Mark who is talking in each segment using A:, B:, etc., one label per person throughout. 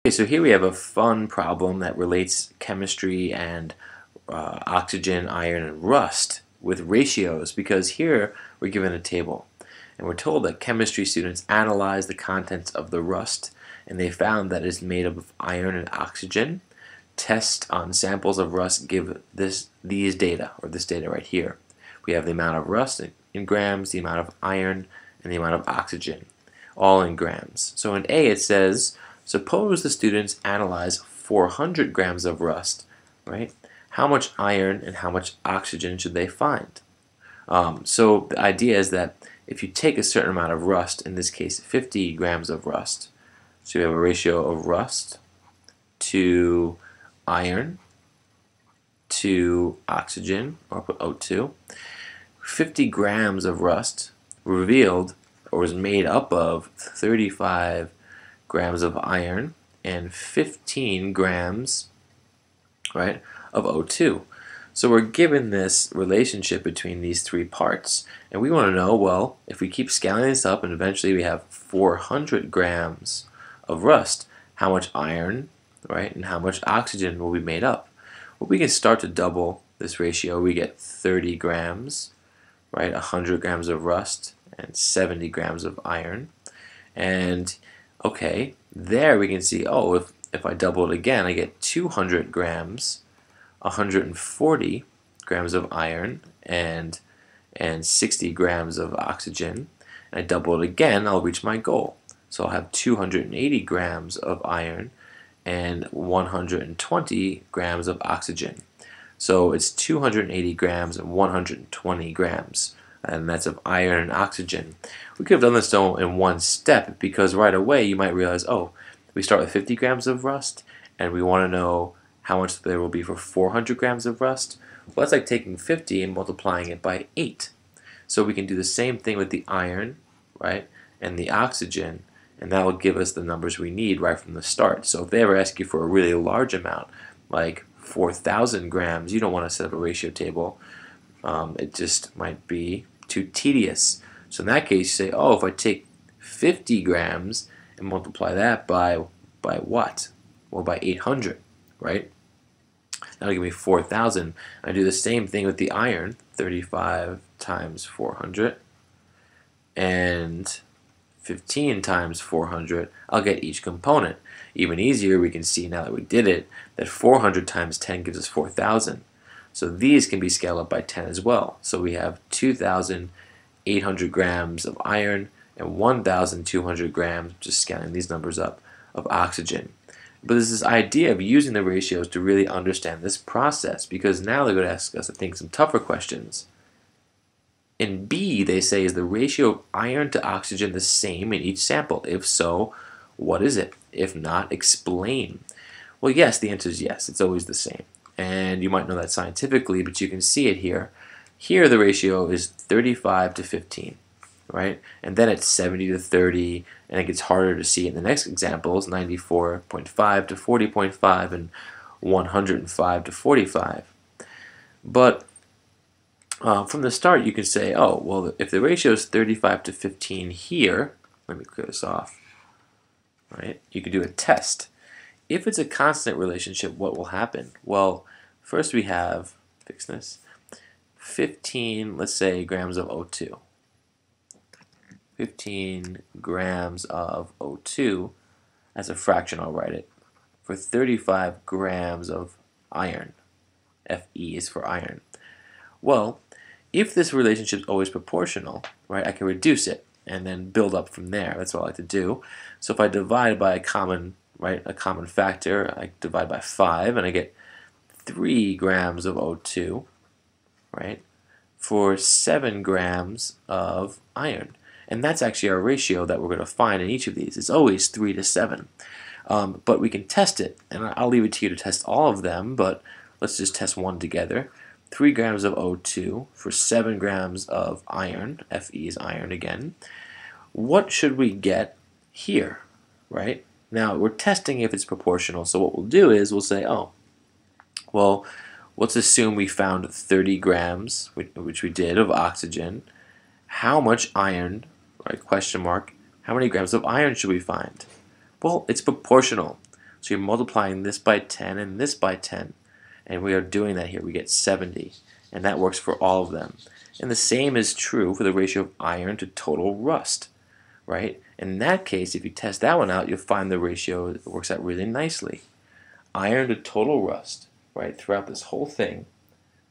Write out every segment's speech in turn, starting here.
A: Okay, so here we have a fun problem that relates chemistry and oxygen, iron, and rust with ratios, because here we're given a table and we're told that chemistry students analyzed the contents of the rust and they found that it's made up of iron and oxygen. Tests on samples of rust give these data, or this data right here. We have the amount of rust in grams, the amount of iron, and the amount of oxygen, all in grams. So in A it says, suppose the students analyze 400 grams of rust, right? How much iron and how much oxygen should they find? So the idea is that if you take a certain amount of rust, in this case 50 grams of rust, so you have a ratio of rust to iron to oxygen, or put O2, 50 grams of rust revealed or was made up of 35 grams of iron and 15 grams, right, of O2. So we're given this relationship between these three parts, and we want to know, well, if we keep scaling this up and eventually we have 400 grams of rust, how much iron, right, and how much oxygen will be made up? Well, we can start to double this ratio. We get 30 grams, right, 100 grams of rust and 70 grams of iron. And okay, there we can see, oh, if I double it again, I get 200 grams, 140 grams of iron, and 60 grams of oxygen. And I double it again, I'll reach my goal. So I'll have 280 grams of iron and 120 grams of oxygen. So it's 280 grams and 120 grams, and that's of iron and oxygen. We could have done this though in one step, because right away you might realize, oh, we start with 50 grams of rust and we want to know how much there will be for 400 grams of rust. Well, that's like taking 50 and multiplying it by 8. So we can do the same thing with the iron, right, and the oxygen, and that will give us the numbers we need right from the start. So if they ever ask you for a really large amount, like 4,000 grams, you don't want to set up a ratio table. It just might be too tedious. So in that case, you say, oh, if I take 50 grams and multiply that by what? Well, by 800, right? That'll give me 4,000. I do the same thing with the iron, 35 times 400, and 15 times 400. I'll get each component. Even easier, we can see now that we did it, that 400 times 10 gives us 4,000. So these can be scaled up by 10 as well. So we have 2,800 grams of iron and 1,200 grams, just scaling these numbers up, of oxygen. But there's this idea of using the ratios to really understand this process, because now they're going to ask us, I think, some tougher questions. In B, they say, is the ratio of iron to oxygen the same in each sample? If so, what is it? If not, explain. Well, yes, the answer is yes. It's always the same. And you might know that scientifically, but you can see it here. Here, the ratio is 35 to 15, right? And then it's 70 to 30, and it gets harder to see in the next examples, 94.5 to 40.5 and 105 to 45. But from the start, you can say, oh, well, if the ratio is 35 to 15 here, let me clear this off, right? You can do a test. If it's a constant relationship, what will happen? Well, first we have, fix this, 15, let's say, grams of O2. 15 grams of O2, as a fraction I'll write it, for 35 grams of iron. Fe is for iron. Well, if this relationship is always proportional, right, I can reduce it and then build up from there. That's what I like to do. So if I divide by a common factor, I divide by 5, and I get 3 grams of O2, right, for 7 grams of iron. And that's actually our ratio that we're going to find in each of these. It's always 3 to 7. But we can test it, and I'll leave it to you to test all of them, but let's just test one together. 3 grams of O2 for 7 grams of iron. Fe is iron again. What should we get here, right? Now, we're testing if it's proportional, so what we'll do is we'll say, oh, well, let's assume we found 30 grams, which we did, of oxygen. How much iron, right, question mark, how many grams of iron should we find? Well, it's proportional. So you're multiplying this by 10 and this by 10. And we are doing that here. We get 70. And that works for all of them. And the same is true for the ratio of iron to total rust, right? In that case, if you test that one out, you'll find the ratio works out really nicely. Iron to total rust, right, throughout this whole thing,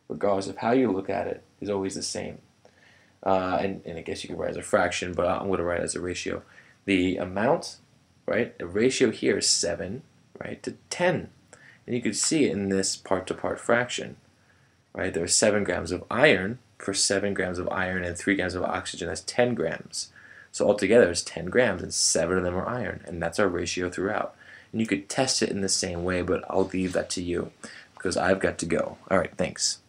A: regardless of how you look at it, is always the same. And I guess you can write as a fraction, but I'm going to write it as a ratio. The amount, right, the ratio here is 7, right, to 10. And you can see it in this part-to-part fraction, right? There are 7 grams of iron for 7 grams of iron and 3 grams of oxygen. That's 10 grams. So altogether it's 10 grams and 7 of them are iron. And that's our ratio throughout. And you could test it in the same way, but I'll leave that to you because I've got to go. All right, thanks.